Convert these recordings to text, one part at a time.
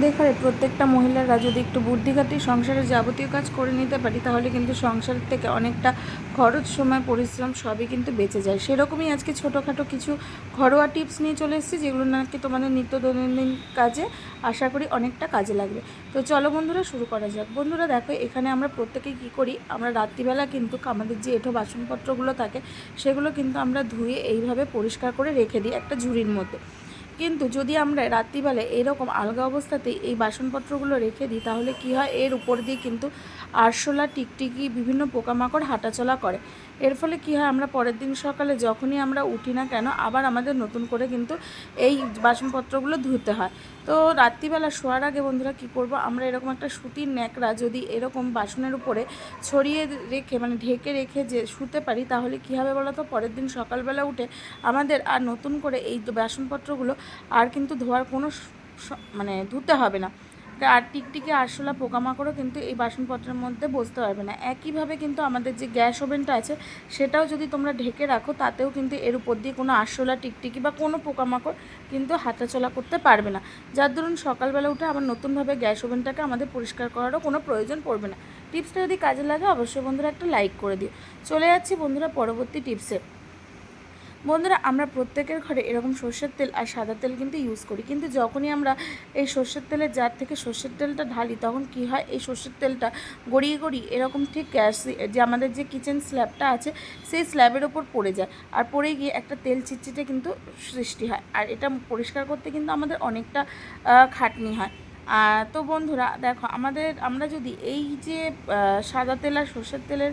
দেখো প্রত্যেকটা মহিলারা যদি একটু বুদ্ধি খাটিয়ে সংসারের যাবতীয় কাজ করে নিতে পারি তাহলে কিন্তু সংসার থেকে অনেকটা খরচ, সময়, পরিশ্রম সবই কিন্তু বেঁচে যায়। সেরকমই আজকে ছোটোখাটো কিছু ঘরোয়া টিপস নিয়ে চলে এসেছি, যেগুলো নাকি তোমাদের নিত্য দৈনন্দিন কাজে আশা করি অনেকটা কাজে লাগবে। তো চলো বন্ধুরা শুরু করা যাক। বন্ধুরা দেখো, এখানে আমরা প্রত্যেকেই কী করি, আমরা রাত্রিবেলা কিন্তু আমাদের যে এঁঠো বাসনপত্রগুলো থাকে সেগুলো কিন্তু আমরা ধুয়ে এইভাবে পরিষ্কার করে রেখে দিই একটা ঝুড়ির মধ্যে। কিন্তু যদি আমরা রাত্রিবেলায় এরকম আলগা অবস্থাতেই এই বাসনপত্রগুলো রেখে দিই তাহলে কি হয়, এর উপর দিয়ে কিন্তু আরশোলা, টিকটিকি, বিভিন্ন পোকামাকড় হাঁটাচলা করে। এর ফলে কি হয়, আমরা পরের দিন সকালে যখনই আমরা উঠি না কেন আবার আমাদের নতুন করে কিন্তু এই বাসনপত্রগুলো ধুতে হয়। তো রাত্রিবেলা শোয়ার আগে বন্ধুরা কী করব, আমরা এরকম একটা সুতির ন্যাকড়া যদি এরকম বাসনের উপরে ছড়িয়ে রেখে মানে ঢেকে রেখে যে শুতে পারি তাহলে কী হবে বলো তো, পরের দিন সকালবেলা উঠে আমাদের আর নতুন করে এই বাসনপত্রগুলো আর কিন্তু ধোয়ার কোনো মানে ধুতে হবে না। আর টিকটিকি, আরশোলা, পোকামাকড়ও কিন্তু এই বাসনপত্রের মধ্যে বসতে পারবে না। একইভাবে কিন্তু আমাদের যে গ্যাস ওভেনটা আছে সেটাও যদি তোমরা ঢেকে রাখো তাতেও কিন্তু এর উপর দিয়ে কোনো আরশোলা, টিকটিকি বা কোনো পোকামাকড় কিন্তু হাঁটাচলা করতে পারবে না, যার দরুন সকালবেলা উঠে আবার নতুনভাবে গ্যাস ওভেনটাকে আমাদের পরিষ্কার করারও কোনো প্রয়োজন পড়বে না। টিপসটা যদি কাজে লাগে অবশ্যই বন্ধুরা একটা লাইক করে দিও। চলে যাচ্ছি বন্ধুরা পরবর্তী টিপসে। বন্ধুরা, আমরা প্রত্যেকের ঘরে এরকম সর্ষের তেল আর সাদা তেল কিন্তু ইউজ করি, কিন্তু যখনই আমরা এই সর্ষের তেলের জার থেকে সর্ষের তেলটা ঢালি তখন কি হয়, এই সর্ষের তেলটা গড়িয়ে গড়িয়ে এরকম ঠিক গ্যাস যে আমাদের যে কিচেন স্ল্যাবটা আছে সেই স্ল্যাবের ওপর পড়ে যায়, আর পড়ে গিয়ে একটা তেল চিটচিটে কিন্তু সৃষ্টি হয়। আর এটা পরিষ্কার করতে কিন্তু আমাদের অনেকটা খাটনি হয়। তো বন্ধুরা দেখো, আমরা যদি এই যে সাদা তেল আর সর্ষের তেলের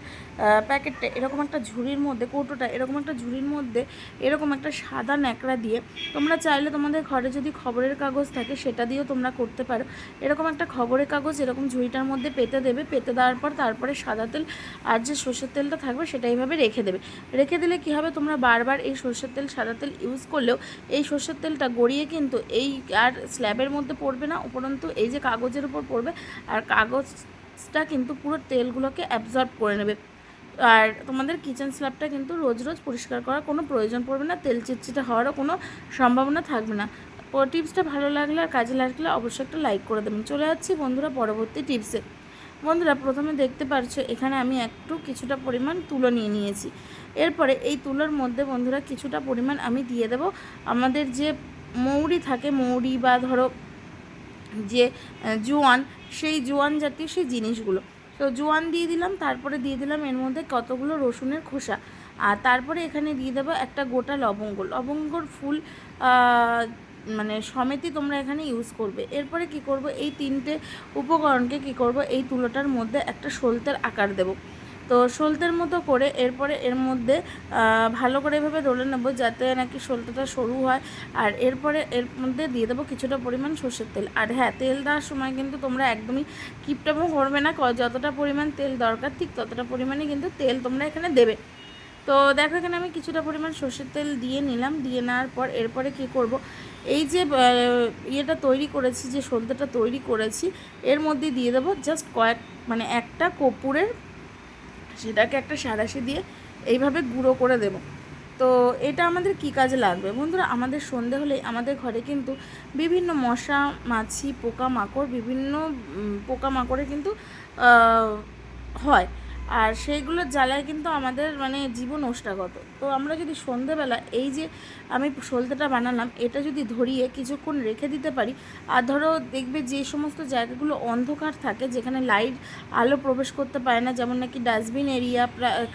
প্যাকেটটা এরকম একটা ঝুড়ির মধ্যে, কৌটোটা এরকম একটা ঝুড়ির মধ্যে এরকম একটা সাদা ন্যাকড়া দিয়ে, তোমরা চাইলে তোমাদের ঘরে যদি খবরের কাগজ থাকে সেটা দিয়েও তোমরা করতে পারো। এরকম একটা খবরের কাগজ এরকম ঝুড়িটার মধ্যে পেতে দেবে, পেতে দেওয়ার পর তারপরে সাদা তেল আর যে সর্ষের তেলটা থাকবে সেটা এইভাবে রেখে দেবে। রেখে দিলে কী হবে, তোমরা বারবার এই সর্ষের তেল, সাদা তেল ইউজ করলেও এই সর্ষের তেলটা গড়িয়ে কিন্তু এই আর স্ল্যাবের মধ্যে পড়বে না, উপরন্তু এই যে কাগজের উপর পড়বে, আর কাগজটা কিন্তু পুরো তেলগুলোকে অ্যাবজর্ব করে নেবে। আর তোমাদের কিচেন স্ল্যাবটা কিন্তু রোজ রোজ পরিষ্কার করার কোনো প্রয়োজন পড়বে না, তেল চিটচিটে হওয়ারও কোনো সম্ভাবনা থাকবে না। টিপসটা ভালো লাগলে আর কাজে লাগলে অবশ্যই একটা লাইক করে দেবেন। চলে যাচ্ছি বন্ধুরা পরবর্তী টিপসে। বন্ধুরা প্রথমে দেখতে পাচ্ছ এখানে আমি কিছুটা পরিমাণ তুলো নিয়ে নিয়েছি। এরপরে এই তুলোর মধ্যে বন্ধুরা কিছুটা পরিমাণ আমি দিয়ে দেব আমাদের যে মৌরি থাকে, মৌরি বা ধরো যে জোয়ান, সেই জোয়ান জাতীয় সেই জিনিসগুলো। তো জোয়ান দিয়ে দিলাম, তারপরে দিয়ে দিলাম এর মধ্যে কতগুলো রসুনের খোসা, আর তারপরে এখানে দিয়ে দেবো একটা গোটা লবঙ্গ, লবঙ্গর ফুল মানে সমেতই তোমরা এখানে ইউজ করবে। এরপরে কি করব, এই তিনটে উপকরণকে কি করব, এই তুলোটার মধ্যে একটা সলতের আকার দেব। তো সলতের মতো করে এরপরে এর মধ্যে ভালো করে এভাবে ডলে নেব যাতে নাকি সলতেটা সরু হয়। আর এরপরে এর মধ্যে দিয়ে দেবো কিছুটা পরিমাণ সর্ষের তেল। আর হ্যাঁ, তেল দেওয়ার সময় কিন্তু তোমরা একদমই কিপটামো করবে না, যতটা পরিমাণ তেল দরকার ঠিক ততটা পরিমাণে কিন্তু তেল তোমরা এখানে দেবে। তো দেখো এখানে আমি কিছুটা পরিমাণ সর্ষের তেল দিয়ে নিলাম। দিয়ে নেওয়ার পর এরপরে কি করব, এই যে ইয়েটা তৈরি করেছি, যে সলতেটা তৈরি করেছি এর মধ্যে দিয়ে দেবো জাস্ট মানে একটা কর্পূরের, সেটাকে একটা সাঁড়াশি দিয়ে এইভাবে গুঁড়ো করে দেব। তো এটা আমাদের কি কাজে লাগবে বন্ধুরা, আমাদের সন্ধে হলেই আমাদের ঘরে কিন্তু বিভিন্ন মশা, মাছি, পোকামাকড়, বিভিন্ন পোকামাকড়ে কিন্তু হয়, আর সেইগুলোর জ্বালায় কিন্তু আমাদের মানে জীবন ওষ্ঠাগত। তো আমরা যদি সন্ধেবেলা এই যে আমি সলতেটা বানালাম এটা যদি ধরিয়ে কিছুক্ষণ রেখে দিতে পারি, আর ধরো দেখবে যে সমস্ত জায়গাগুলো অন্ধকার থাকে, যেখানে লাইট আলো প্রবেশ করতে পারে না, যেমন নাকি ডাস্টবিন এরিয়া,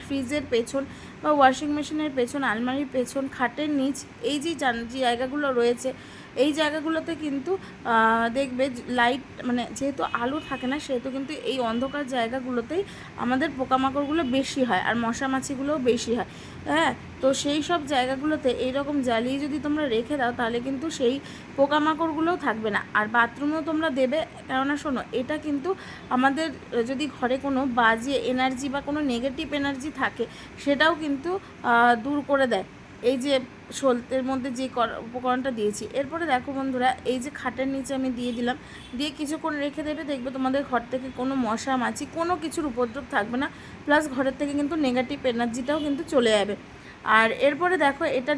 ফ্রিজের পেছন বা ওয়াশিং মেশিনের পেছন, আলমারির পেছন, খাটের নিচ, এই যে জায়গাগুলো রয়েছে এই জায়গাগুলোতে কিন্তু দেখবে লাইট মানে যেহেতু আলো থাকে না সেহেতু কিন্তু এই অন্ধকার জায়গাগুলোতেই আমাদের পোকামাকড়গুলো বেশি হয়, আর মশা মাছিগুলোও বেশি হয়। হ্যাঁ, তো সেই সব জায়গাগুলোতে এইরকম জ্বালিয়ে যদি তোমরা রেখে দাও তাহলে কিন্তু সেই পোকামাকড়গুলোও থাকবে না। আর বাথরুমেও তোমরা দেবে, কেননা শোনো এটা কিন্তু আমাদের যদি ঘরে কোনো বাজে এনার্জি বা কোনো নেগেটিভ এনার্জি থাকে সেটাও কিন্তু দূর করে দেয় এই যে সলতের মধ্যে যে উপকরণটা দিয়েছি। এরপরে দেখো বন্ধুরা, এই যে খাটের নিচে আমি দিয়ে দিলাম, দিয়ে কিছুক্ষণ রেখে দেবে, দেখবে তোমাদের ঘর থেকে কোনো মশা মাছি কোনো কিছুর উপদ্রব থাকবে না, প্লাস ঘরের থেকে কিন্তু নেগেটিভ এনার্জিটাও কিন্তু চলে যাবে। আর এরপরে দেখো এটা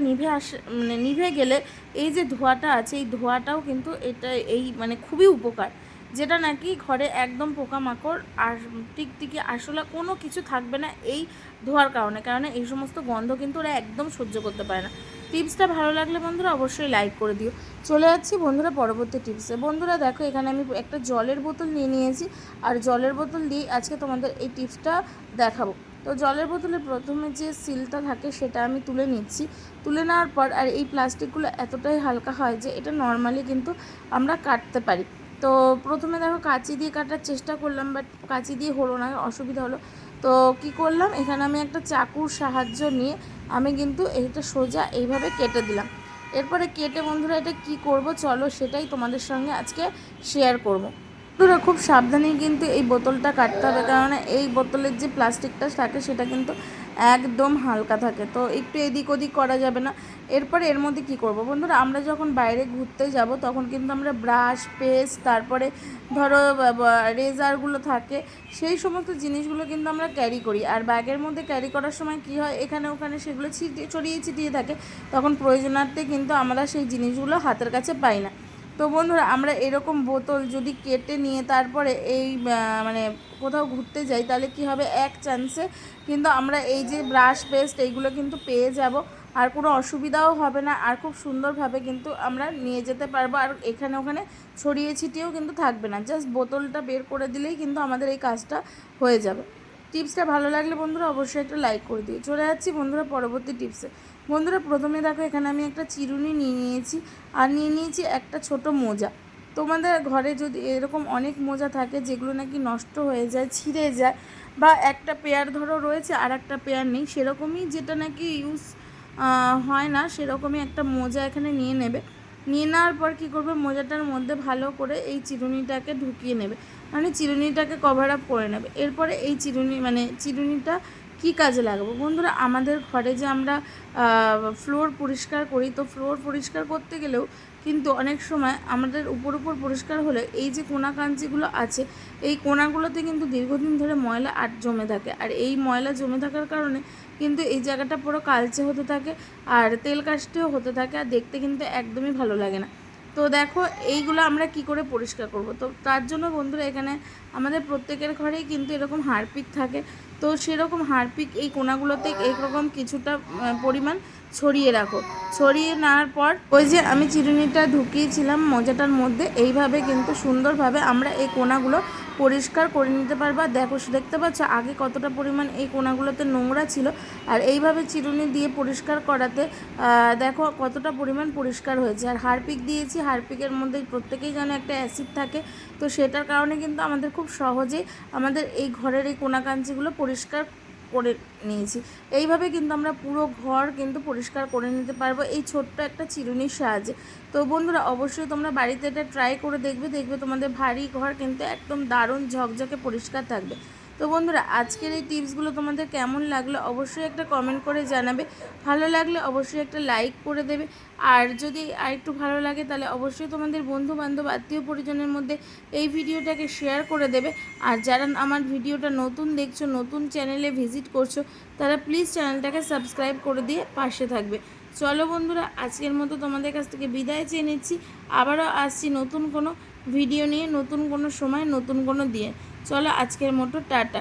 নিভে গেলে এই যে ধোঁয়াটা আছে, এই ধোঁয়াটাও কিন্তু এটা এই মানে খুবই উপকার, যেটা নাকি ঘরে একদম পোকামাকড় আর টিকটিকি আরশোলা কোনো কিছু থাকবে না এই ধোঁয়ার কারণে এই সমস্ত গন্ধ কিন্তু ওরা একদম সহ্য করতে পারে না। টিপসটা ভালো লাগলে বন্ধুরা অবশ্যই লাইক করে দিও। চলে যাচ্ছি বন্ধুরা পরবর্তী টিপসে। বন্ধুরা দেখো এখানে আমি একটা জলের বোতল নিয়ে নিয়েছি, আর জলের বোতল দিয়ে আজকে তোমাদের এই টিপসটা দেখাবো। তো জলের বোতলে প্রথমে যে সিলটা থাকে সেটা আমি তুলে নিচ্ছি। তুলে নেওয়ার পর আর এই প্লাস্টিকগুলো এতটাই হালকা হয় যে এটা নর্মালি কিন্তু আমরা কাটতে পারি। তো প্রথমে দেখো কাঁচি দিয়ে কাটার চেষ্টা করলাম, বাট কাঁচি দিয়ে হলো না, অসুবিধা হলো। তো কি করলাম, এখানে আমি একটা চাকুর সাহায্য নিয়ে আমি কিন্তু এটা সোজা এইভাবে কেটে দিলাম। এরপরে কেটে বন্ধুরা এটা কি করব চলো সেটাই তোমাদের সঙ্গে আজকে শেয়ার করব। বন্ধুরা খুব সাবধানেই কিন্তু এই বোতলটা কাটতে হবে, কারণ এই বোতলের যে প্লাস্টিকটা থাকে সেটা কিন্তু একদম হালকা থাকে, তো একটু এদিক ওদিক করা যাবে না। এরপরে এর মধ্যে কি করব বন্ধুরা, আমরা যখন বাইরে ঘুরতে যাব তখন কিন্তু আমরা ব্রাশ, পেস্ট, তারপরে ধরো রেজারগুলো থাকে, সেই সমস্ত জিনিসগুলো কিন্তু আমরা ক্যারি করি। আর ব্যাগের মধ্যে ক্যারি করার সময় কি হয়, এখানে ওখানে সেগুলো ছড়িয়ে ছিটিয়ে থাকে, তখন প্রয়োজনার্থে কিন্তু আমরা সেই জিনিসগুলো হাতের কাছে পাই না। তো বন্ধুরা আমরা এরকম বোতল যদি কেটে নিয়ে তারপরে এই মানে কোথাও ঘুরতে যাই, তাহলে কি হবে, এক চান্সে কিন্তু আমরা এই যে ব্রাশ, পেস্ট এইগুলো কিন্তু পেয়ে যাব, আর কোনো অসুবিধাও হবে না, আর খুব সুন্দরভাবে কিন্তু আমরা নিয়ে যেতে পারবো, আর এখানে ওখানে ছড়িয়ে ছিটিয়েও কিন্তু থাকবে না। জাস্ট বোতলটা বের করে দিলেই কিন্তু আমাদের এই কাজটা হয়ে যাবে। টিপসটা ভালো লাগলে বন্ধুরা অবশ্যই একটা লাইক করে দিও। চলে যাচ্ছি বন্ধুরা পরবর্তী টিপসে। বন্ধুরা প্রথমে দেখো এখানে আমি একটা চিরুনি নিয়ে নিয়েছি, আর নিয়ে নিয়েছি একটা ছোট মোজা। তোমাদের ঘরে যদি এরকম অনেক মোজা থাকে যেগুলো নাকি নষ্ট হয়ে যায়, ছিঁড়ে যায়, বা একটা পেয়ার ধরো রয়েছে আর একটা পেয়ার নেই, সেরকমই যেটা নাকি ইউজ হয় না, সেরকমই একটা মোজা এখানে নিয়ে নেবে। নিয়ে নেওয়ার পর কী করবে, মোজাটার মধ্যে ভালো করে এই চিরুনিটাকে ঢুকিয়ে নেবে, মানে চিরুনিটাকে কভার আপ করে নেবে। এরপরে এই চিরুনিটা কী কাজে লাগাবো বন্ধুরা, আমাদের ঘরে যে আমরা ফ্লোর পরিষ্কার করি, তো ফ্লোর পরিষ্কার করতে গেলেও কিন্তু অনেক সময় আমাদের উপর পরিষ্কার হলে এই যে কোনা কাঞ্চিগুলো আছে, এই কোনাগুলোতে কিন্তু দীর্ঘদিন ধরে ময়লা জমে থাকে, আর এই ময়লা জমে থাকার কারণে কিন্তু এই জায়গাটা পুরো কালচে হতে থাকে, আর তেল কাশতেও হতে থাকে, আর দেখতে কিন্তু একদমই ভালো লাগে না। তো দেখো এইগুলো আমরা কি করে পরিষ্কার করব, তো তার জন্য বন্ধুরা এখানে আমাদের প্রত্যেকের ঘরেই কিন্তু এরকম হারপিক থাকে। তো সেরকম হারপিক এই কোনাগুলোতে এইরকম কিছুটা পরিমাণ ছড়িয়ে রাখো। ছড়িয়ে নেওয়ার পর ওই যে আমি চিরুনিটা ঢুকিয়েছিলাম মোজাটার মধ্যে, এইভাবে কিন্তু সুন্দরভাবে আমরা এই কোনাগুলো পরিষ্কার করে নিতে পারবো। দেখো দেখতে পাচ্ছ আগে কতটা পরিমাণ এই কোনাগুলোতে নোংরা ছিল, আর এইভাবে চিরুনি দিয়ে পরিষ্কার করাতে দেখো কতটা পরিমাণ পরিষ্কার হয়েছে। আর হারপিক দিয়েছি, হারপিকের মধ্যে প্রত্যেকেই যেন একটা অ্যাসিড থাকে, তো সেটার কারণে কিন্তু আমাদের খুব সহজেই আমাদের এই ঘরের এই কোনাকাঞ্চিগুলো পরিষ্কার করে নিয়েছি। এইভাবে কিন্তু আমরা পুরো ঘর কিন্তু পরিষ্কার করে নিতে পারবো এই ছোট্ট একটা চিরুনির সাহায্যে। তো বন্ধুরা অবশ্যই তোমরা বাড়িতে এটা ট্রাই করে দেখবে তোমাদের ভারী ঘর কিন্তু একদম দারুণ ঝকঝকে পরিষ্কার থাকবে। তো বন্ধুরা আজকের এই টিপসগুলো তোমাদের কেমন লাগলো অবশ্যই একটা কমেন্ট করে জানাবে। ভালো লাগলে অবশ্যই একটা লাইক করে দেবে, আর যদি আরেকটু ভালো লাগে তাহলে অবশ্যই তোমাদের বন্ধু বান্ধব আত্মীয় পরিজনের মধ্যে এই ভিডিওটাকে শেয়ার করে দেবে। আর যারা আমার ভিডিওটা নতুন দেখছো, নতুন চ্যানেলে ভিজিট করছো, তারা প্লিজ চ্যানেলটাকে সাবস্ক্রাইব করে দিয়ে পাশে থাকবে। চলো বন্ধুরা আজকের মতো তোমাদের কাছ থেকে বিদায় চেয়ে নিচ্ছি। আবারও আসছি নতুন কোনো ভিডিও নিয়ে, নতুন কোনো সময়, নতুন কোনো দিয়ে। চলো আজকের মতো টাটা।